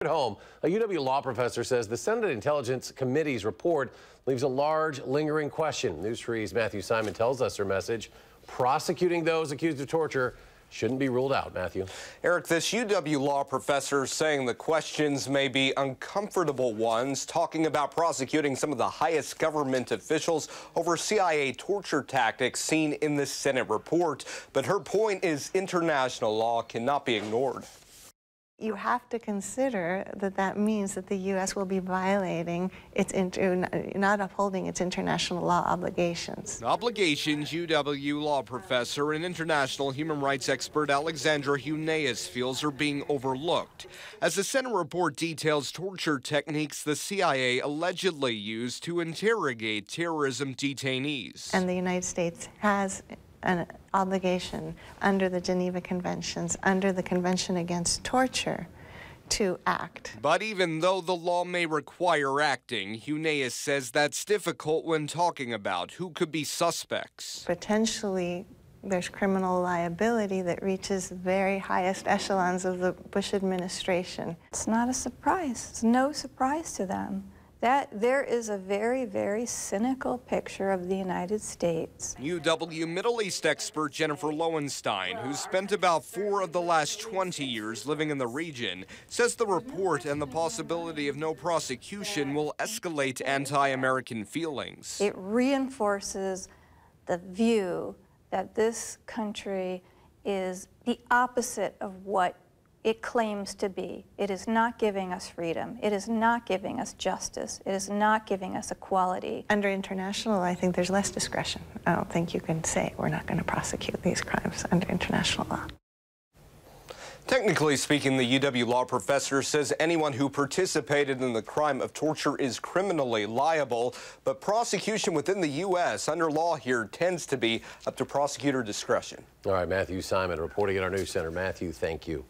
At home, a UW law professor says the Senate Intelligence Committee's report leaves a large, lingering question. News 3's Matthew Simon tells us her message: prosecuting those accused of torture shouldn't be ruled out. Matthew. Eric, this UW law professor saying the questions may be uncomfortable ones, talking about prosecuting some of the highest government officials over CIA torture tactics seen in the Senate report. But her point is international law cannot be ignored. You have to consider that that means that the U.S. will be violating not upholding its international law obligations. Obligations UW law professor and international human rights expert Alexandra Huneeus feels are being overlooked, as the Senate report details torture techniques the CIA allegedly used to interrogate terrorism detainees. And the United States has an obligation under the Geneva Conventions, under the Convention Against Torture, to act. But even though the law may require acting, Huneeus says that's difficult when talking about who could be suspects. Potentially, there's criminal liability that reaches the very highest echelons of the Bush administration. It's not a surprise. It's no surprise to them. That there is a very, very cynical picture of the United States. UW Middle East expert Jennifer Lowenstein, who's spent about 4 of the last 20 years living in the region, says the report and the possibility of no prosecution will escalate anti-American feelings. It reinforces the view that this country is the opposite of what it claims to be. It is not giving us freedom. It is not giving us justice. It is not giving us equality. Under international law, I think there's less discretion. I don't think you can say we're not going to prosecute these crimes under international law. Technically speaking, the UW law professor says anyone who participated in the crime of torture is criminally liable, but prosecution within the U.S. under law here tends to be up to prosecutor discretion. All right, Matthew Simon reporting at our news center. Matthew, thank you.